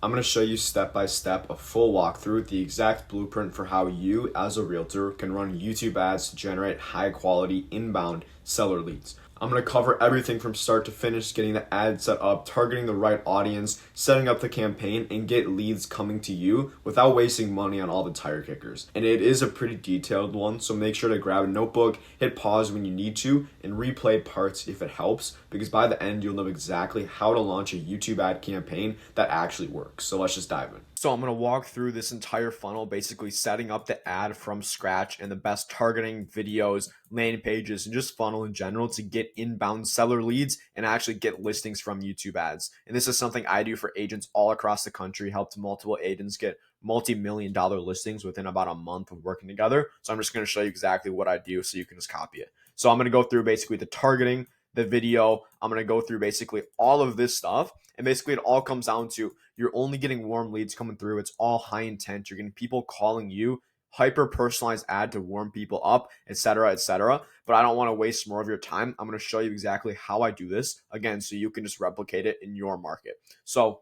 I'm going to show you step by step a full walkthrough, the exact blueprint for how you, as a realtor, can run YouTube ads to generate high quality inbound seller leads. I'm going to cover everything from start to finish, getting the ad set up, targeting the right audience, setting up the campaign, and get leads coming to you without wasting money on all the tire kickers. And it is a pretty detailed one, so make sure to grab a notebook, hit pause when you need to, and replay parts if it helps, because by the end, you'll know exactly how to launch a YouTube ad campaign that actually works. So let's just dive in. So I'm going to walk through this entire funnel, basically setting up the ad from scratch and the best targeting videos, landing pages, and just funnel in general to get inbound seller leads and actually get listings from YouTube ads. And this is something I do for agents all across the country, helped multiple agents get multi-million-dollar listings within about a month of working together. So I'm just going to show you exactly what I do so you can just copy it. So I'm going to go through basically the targeting, the video. I'm going to go through basically all of this stuff. And basically it all comes down to you're only getting warm leads coming through. It's all high intent. You're getting people calling you, hyper personalized ad to warm people up, etc., etc. But I don't want to waste more of your time. I'm going to show you exactly how I do this again, so you can just replicate it in your market. So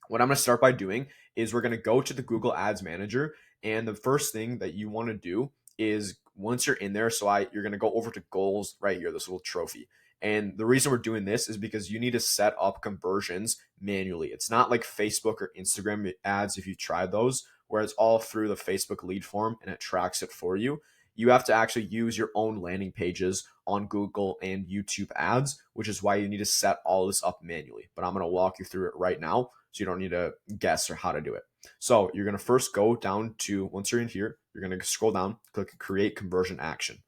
what I'm going to start by doing is we're going to go to the Google Ads Manager. And the first thing that you want to do is once you're in there, you're going to go over to goals right here, this little trophy. And the reason we're doing this is because you need to set up conversions manually. It's not like Facebook or Instagram ads, if you've tried those, where it's all through the Facebook lead form and it tracks it for you. You have to actually use your own landing pages on Google and YouTube ads, which is why you need to set all this up manually. But I'm going to walk you through it right now so you don't need to guess or how to do it. So you're going to first go down to, once you're in here, you're going to scroll down, click create conversion action.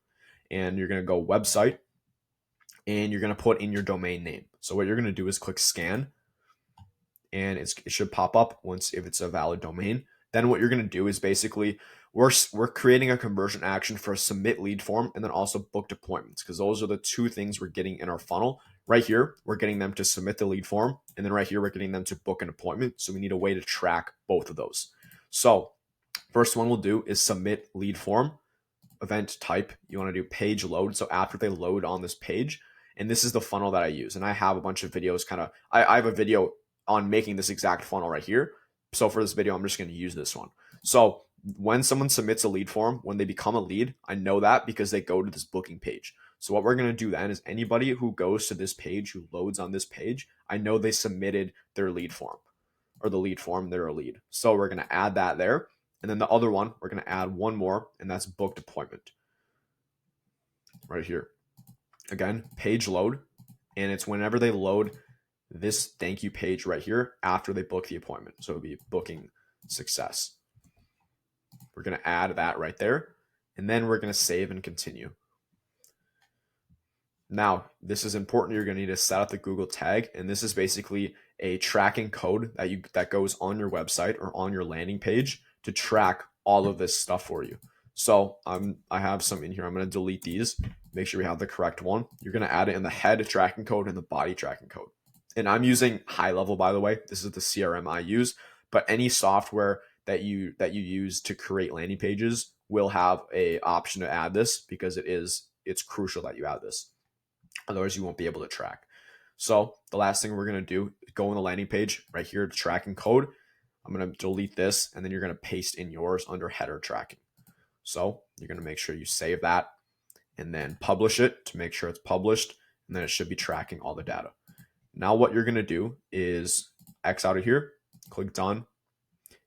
And you're going to go website, and you're going to put in your domain name. So what you're going to do is click scan, and it should pop up once if it's a valid domain. Then what you're going to do is basically we're creating a conversion action for a submit lead form and then also booked appointments, because those are the two things we're getting in our funnel. Right here, we're getting them to submit the lead form, and then right here, we're getting them to book an appointment. So we need a way to track both of those. So first one we'll do is submit lead form. Event type, you want to do page load. So after they load on this page, and this is the funnel that I use. And I have a bunch of videos I have a video on making this exact funnel right here. So for this video, I'm just going to use this one. So when someone submits a lead form, when they become a lead, I know that because they go to this booking page. So what we're going to do then is anybody who goes to this page, who loads on this page, I know they submitted their lead form, or the lead form, they're a lead. So we're going to add that there. And then the other one, we're going to add one more, and that's booked appointment right here. Again, page load, and it's whenever they load this thank you page right here after they book the appointment. So it'll be booking success. We're going to add that right there, and then we're going to save and continue. Now, this is important. You're going to need to set up the Google tag, and this is basically a tracking code that goes on your website or on your landing page to track all of this stuff for you. So I have some in here. I'm going to delete these, make sure we have the correct one. You're going to add it in the head tracking code and the body tracking code. And I'm using High Level, by the way. This is the CRM I use, but any software that you use to create landing pages will have a option to add this, because it's crucial that you add this. Otherwise, you won't be able to track. So the last thing we're going to do, go on the landing page right here, tracking code. I'm going to delete this, and then you're going to paste in yours under header tracking. So you're going to make sure you save that and then publish it to make sure it's published, and then it should be tracking all the data. Now what you're going to do is X out of here, click done,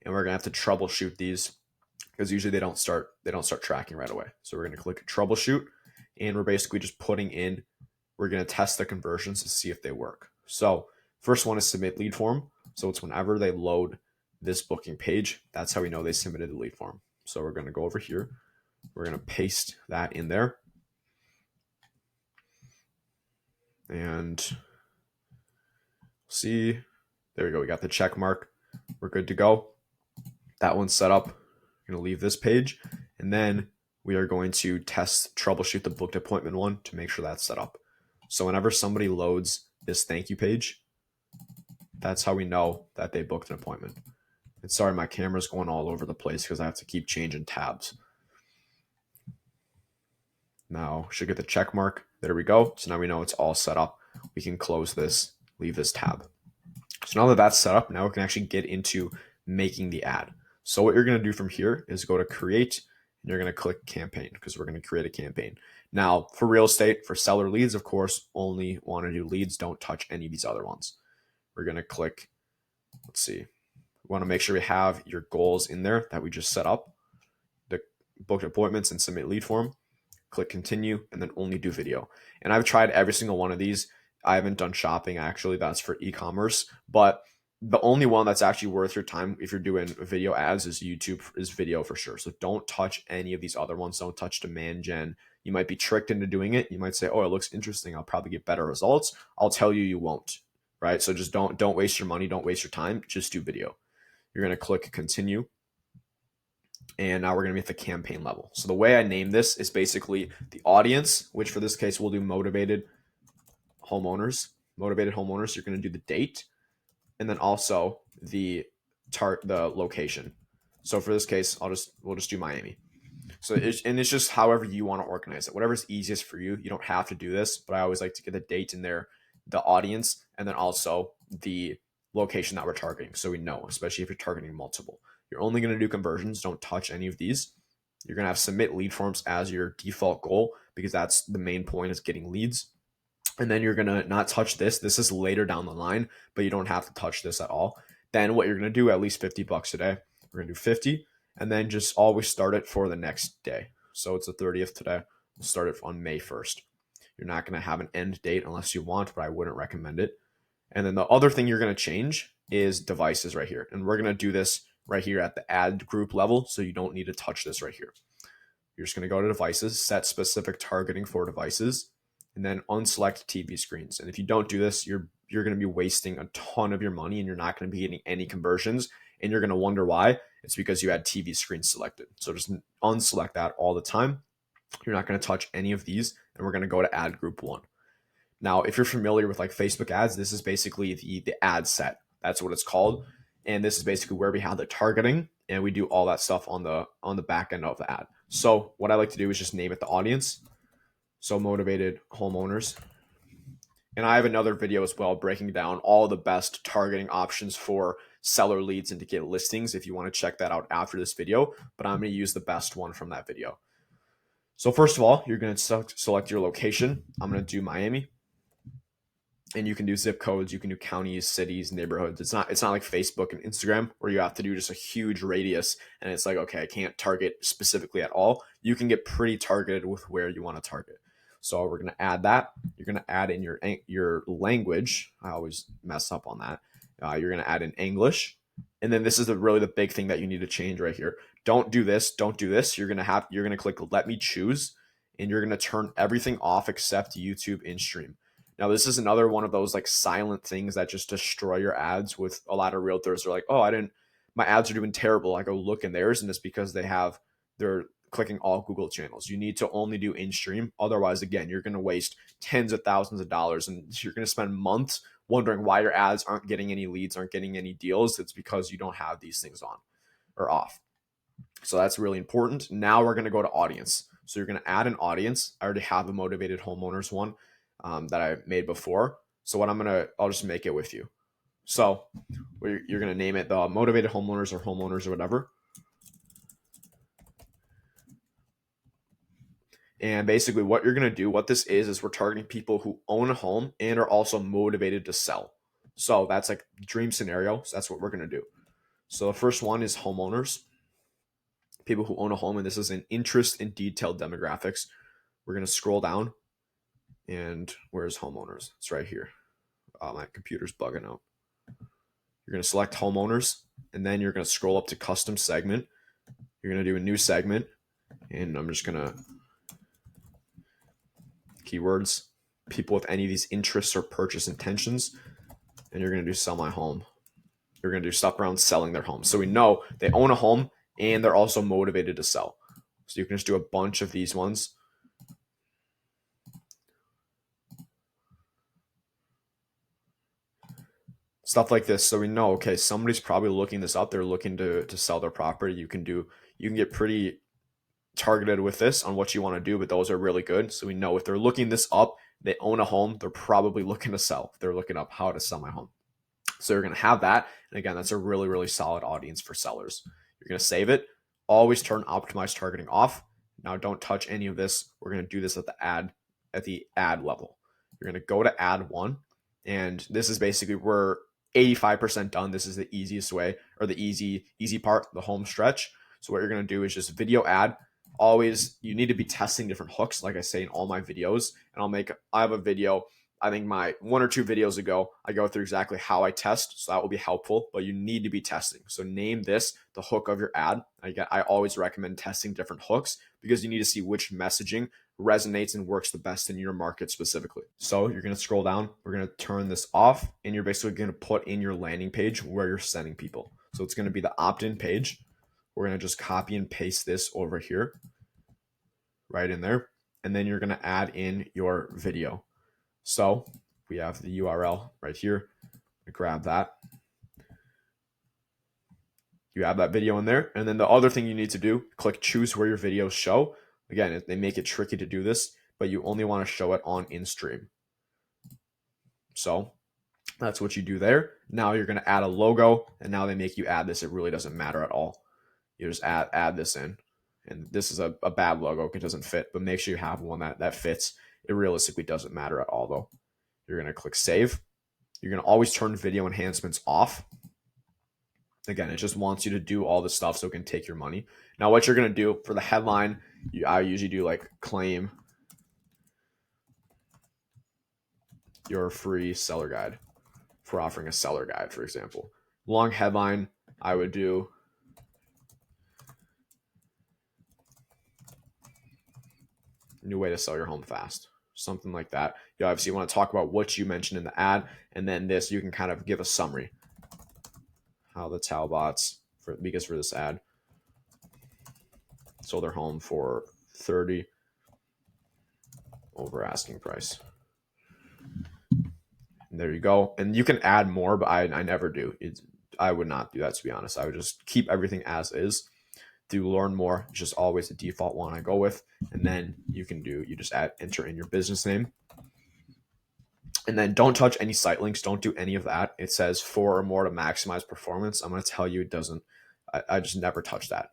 and we're going to have to troubleshoot these, because usually they don't start tracking right away. So we're going to click troubleshoot, and we're basically just putting in, we're going to test the conversions to see if they work. So first one is submit lead form. So it's whenever they load this booking page, that's how we know they submitted the lead form. So we're going to go over here. We're going to paste that in there. And see, there we go. We got the check mark. We're good to go. That one's set up. We're going to leave this page. And then we are going to troubleshoot the booked appointment one to make sure that's set up. So whenever somebody loads this thank you page, that's how we know that they booked an appointment. And sorry, my camera's going all over the place because I have to keep changing tabs. Now, should get the check mark. There we go. So now we know it's all set up. We can close this, leave this tab. So now that that's set up, now we can actually get into making the ad. So what you're going to do from here is go to create, and you're going to click campaign because we're going to create a campaign. Now for real estate, for seller leads, of course, only want to do leads. Don't touch any of these other ones. We're going to click, let's see. We want to make sure we have your goals in there that we just set up, the booked appointments and submit lead form. Click continue, and then only do video. And I've tried every single one of these. I haven't done shopping, actually. That's for e-commerce. But the only one that's actually worth your time if you're doing video ads is YouTube, is video for sure. So don't touch any of these other ones. Don't touch demand gen. You might be tricked into doing it. You might say, oh, it looks interesting. I'll probably get better results. I'll tell you, you won't, right? So just don't waste your money. Don't waste your time. Just do video. You're going to click continue. And now we're going to be at the campaign level. So the way I name this is basically the audience, which for this case, we'll do motivated homeowners. Motivated homeowners, you're going to do the date, and then also the location. So for this case, we'll just do Miami. So it's just however you want to organize it, whatever's easiest for you. You don't have to do this, but I always like to get the date in there, the audience, and then also the location that we're targeting. So we know, especially if you're targeting multiple. You're only going to do conversions. Don't touch any of these. You're going to have submit lead forms as your default goal because that's the main point, is getting leads. And then you're going to not touch this. This is later down the line, but you don't have to touch this at all. Then what you're going to do, at least $50 a day. We're going to do 50, and then just always start it for the next day. So it's the 30th today. We'll start it on May 1st. You're not going to have an end date unless you want, but I wouldn't recommend it. And then the other thing you're going to change is devices right here. And we're going to do this right here at the ad group level. So you don't need to touch this right here. You're just going to go to devices, set specific targeting for devices, and then unselect TV screens. And if you don't do this, you're going to be wasting a ton of your money, and you're not going to be getting any conversions. And you're going to wonder why. It's because you had TV screens selected. So just unselect that all the time. You're not going to touch any of these. And we're going to go to ad group 1. Now, if you're familiar with like Facebook ads, this is basically the ad set. That's what it's called. And this is basically where we have the targeting, and we do all that stuff on the back end of the ad. So what I like to do is just name it the audience. So motivated homeowners. And I have another video as well breaking down all the best targeting options for seller leads and to get listings if you want to check that out after this video. But I'm going to use the best one from that video. So first of all, you're going to select your location. I'm going to do Miami. And you can do zip codes, you can do counties, cities, neighborhoods. It's not like Facebook and Instagram where you have to do just a huge radius and it's like, okay, I can't target specifically at all. You can get pretty targeted with where you want to target. So we're going to add that. You're going to add in your language. I always mess up on that. You're going to add in English. And then this is really the big thing that you need to change right here. Don't do this. Don't do this. You're going to click let me choose, and you're going to turn everything off except YouTube in-stream. Now, this is another one of those like silent things that just destroy your ads. With a lot of realtors are like, oh, my ads are doing terrible. I go look in theirs, and it's because they're clicking all Google channels. You need to only do in-stream. Otherwise, again, you're going to waste tens of thousands of dollars, and you're going to spend months wondering why your ads aren't getting any leads, aren't getting any deals. It's because you don't have these things on or off. So that's really important. Now we're going to go to audience. So you're going to add an audience. I already have a motivated homeowners one that I made before. So what I'll just make it with you. So you're going to name it the motivated homeowners or whatever. And basically what you're going to do, what this is we're targeting people who own a home and are also motivated to sell. So that's like dream scenario. So that's what we're going to do. So the first one is homeowners, people who own a home. And this is an interest in detailed demographics. We're going to scroll down. And where's homeowners? It's right here. My computer's bugging out. You're going to select homeowners, and then you're going to scroll up to custom segment. You're going to do a new segment, and I'm just going to keywords, people with any of these interests or purchase intentions, and you're going to do sell my home. You're going to do stuff around selling their home. So we know they own a home and they're also motivated to sell. So you can just do a bunch of these ones. Stuff like this. So we know, okay, somebody's probably looking this up. They're looking to sell their property. You can get pretty targeted with this on what you want to do, but those are really good. So we know if they're looking this up, they own a home, they're probably looking to sell. They're looking up how to sell my home. So you're going to have that. And again, that's a really, really solid audience for sellers. You're going to save it. Always turn optimized targeting off. Now don't touch any of this. We're going to do this at the ad level. You're going to go to ad one. And this is basically, we're 85% done. This is the easiest way, or the easy part, the home stretch. So what you're going to do is just video ad. Always, you need to be testing different hooks, like I say in all my videos. And I have a video, I think my 1 or 2 videos ago, I go through exactly how I test. So that will be helpful, but you need to be testing. So name this the hook of your ad. I always recommend testing different hooks because you need to see which messaging resonates and works the best in your market specifically. So you're going to scroll down. We're going to turn this off, and you're basically going to put in your landing page where you're sending people. So it's going to be the opt-in page. We're going to just copy and paste this over here, right in there. And then you're going to add in your video. So we have the URL right here. Grab that. You have that video in there. And then the other thing you need to do, click choose where your videos show. Again, they make it tricky to do this, but you only want to show it on in-stream. So that's what you do there. Now you're going to add a logo, and now they make you add this. It really doesn't matter at all. You just add this in. And this is a bad logo. It doesn't fit, but make sure you have one that fits. It realistically doesn't matter at all, though. You're going to click save. You're going to always turn video enhancements off. Again, it just wants you to do all this stuff so it can take your money. Now, what you're going to do for the headline, I usually do like claim your free seller guide for offering a seller guide, for example. Long headline, I would do new way to sell your home fast, something like that. You obviously want to talk about what you mentioned in the ad, and then this, you can kind of give a summary. How the Talbots, because for this ad, sold their home for $30,000 over asking price. And there you go. And you can add more, but I never do. I would not do that, to be honest. I would just keep everything as is. To learn more, just always the default one I go with. And then you just enter in your business name. And then don't touch any site links. Don't do any of that. It says 4 or more to maximize performance. I'm going to tell you it doesn't. I just never touch that.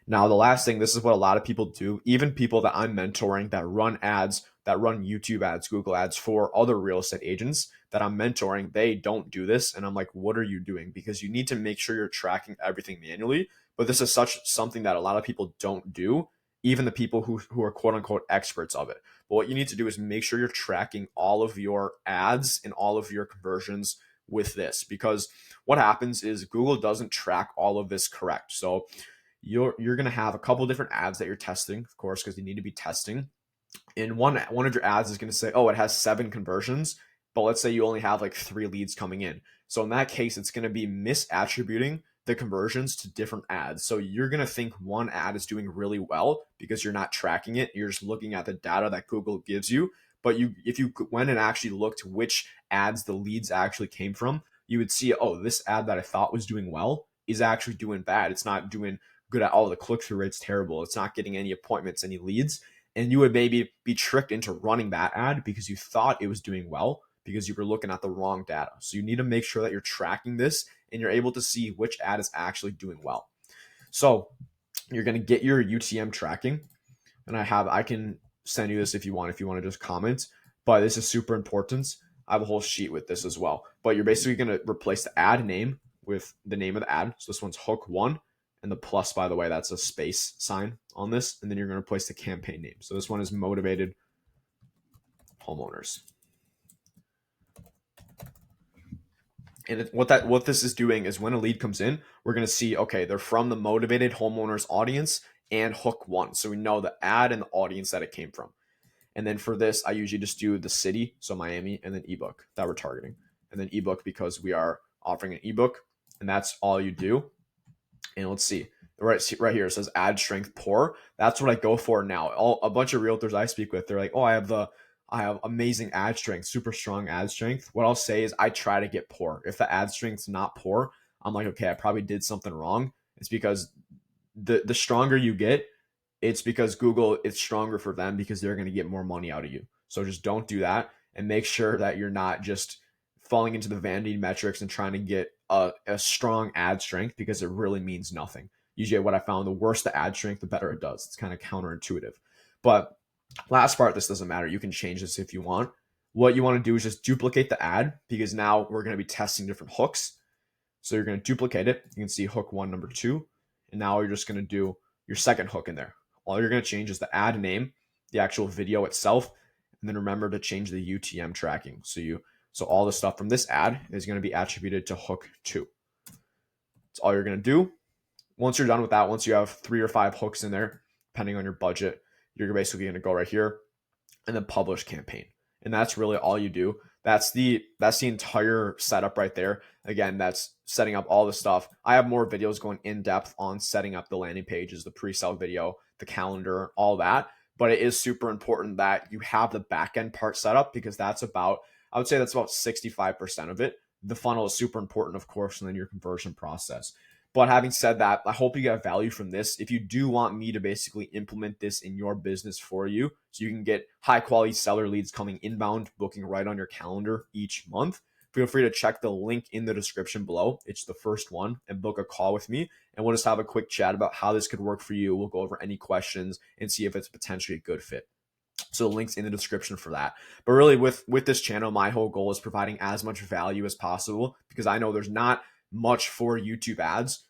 Now, the last thing, this is what a lot of people do. Even people that I'm mentoring that run ads, that run YouTube ads, Google ads for other real estate agents that I'm mentoring, they don't do this. And I'm like, what are you doing? Because you need to make sure you're tracking everything manually. But this is something that a lot of people don't do, even the people who are quote unquote experts of it. But what you need to do is make sure you're tracking all of your ads and all of your conversions with this, because what happens is Google doesn't track all of this correct. So you're going to have a couple different ads that you're testing, of course, because you need to be testing. And one of your ads is going to say, oh, it has 7 conversions, but let's say you only have like 3 leads coming in. So in that case, it's going to be misattributing the conversions to different ads. So you're going to think one ad is doing really well because you're not tracking it. You're just looking at the data that Google gives you. But if you went and actually looked which ads the leads actually came from, you would see, oh, this ad that I thought was doing well is actually doing bad. It's not doing good at all. The click-through rate's terrible. It's not getting any appointments, any leads. And you would maybe be tricked into running that ad because you thought it was doing well because you were looking at the wrong data. So you need to make sure that you're tracking this and you're able to see which ad is actually doing well. So you're going to get your UTM tracking. And I can send you this if you want to just comment, but this is super important. I have a whole sheet with this as well, but you're basically going to replace the ad name with the name of the ad. So this one's hook 1, and the plus, by the way, that's a space sign on this. And then you're going to replace the campaign name. So this one is motivated homeowners. And what this is doing is when a lead comes in, we're going to see, okay, they're from the motivated homeowners audience and hook 1. So we know the ad and the audience that it came from. And then for this, I usually just do the city, so Miami, and then ebook that we're targeting. And then ebook because we are offering an ebook, and that's all you do. And let's see, right here, it says ad strength poor. That's what I go for now. A bunch of realtors I speak with, they're like, oh, I have amazing ad strength, super strong ad strength. What I'll say is I try to get poor. If the ad strength's not poor, I'm like, okay, I probably did something wrong. It's because the stronger you get, it's because Google, it's stronger for them because they're going to get more money out of you. So just don't do that, and make sure that you're not just falling into the vanity metrics and trying to get a strong ad strength, because it really means nothing. Usually what I found, the worse the ad strength, the better it does. It's kind of counterintuitive. But last part, this doesn't matter. You can change this if you want. What you want to do is just duplicate the ad, because now we're going to be testing different hooks. So you're going to duplicate it. You can see hook 1, number 2. And now you're just going to do your second hook in there. All you're going to change is the ad name, the actual video itself, and then remember to change the UTM tracking. So all the stuff from this ad is going to be attributed to hook 2. That's all you're going to do. Once you're done with that, once you have 3 or 5 hooks in there, depending on your budget, you're basically going to go right here and then publish campaign. And that's really all you do. That's the entire setup right there. Again, that's setting up all the stuff. I have more videos going in depth on setting up the landing pages, the pre-sale video, the calendar, all that. But it is super important that you have the back end part set up, because I would say that's about 65% of it. The funnel is super important, of course, and then your conversion process. But having said that, I hope you get value from this. If you do want me to basically implement this in your business for you, so you can get high quality seller leads coming inbound, booking right on your calendar each month, feel free to check the link in the description below. It's the first one, and book a call with me. And we'll just have a quick chat about how this could work for you. We'll go over any questions and see if it's potentially a good fit. So the link's in the description for that. But really with this channel, my whole goal is providing as much value as possible, because I know there's not much for YouTube ads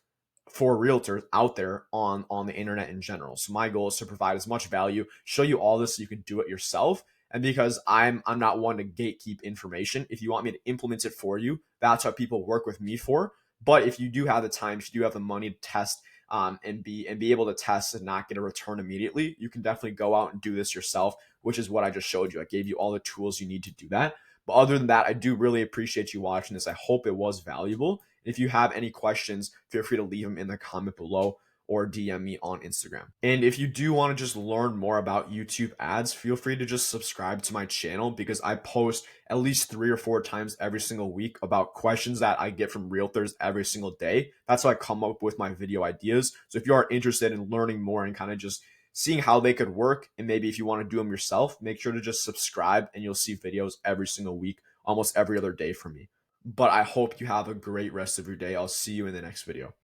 for realtors out there on the internet in general. So my goal is to provide as much value, show you all this so you can do it yourself. And because I'm not one to gatekeep information, if you want me to implement it for you, that's what people work with me for. But if you do have the time, if you do have the money to test and be able to test and not get a return immediately, you can definitely go out and do this yourself, which is what I just showed you. I gave you all the tools you need to do that. But other than that, I do really appreciate you watching this. I hope it was valuable. If you have any questions, feel free to leave them in the comment below or DM me on Instagram. And if you do want to just learn more about YouTube ads, feel free to just subscribe to my channel, because I post at least 3 or 4 times every single week about questions that I get from realtors every single day. That's how I come up with my video ideas. So if you are interested in learning more and kind of just seeing how they could work, and maybe if you want to do them yourself, make sure to just subscribe, and you'll see videos every single week, almost every other day from me. But I hope you have a great rest of your day. I'll see you in the next video.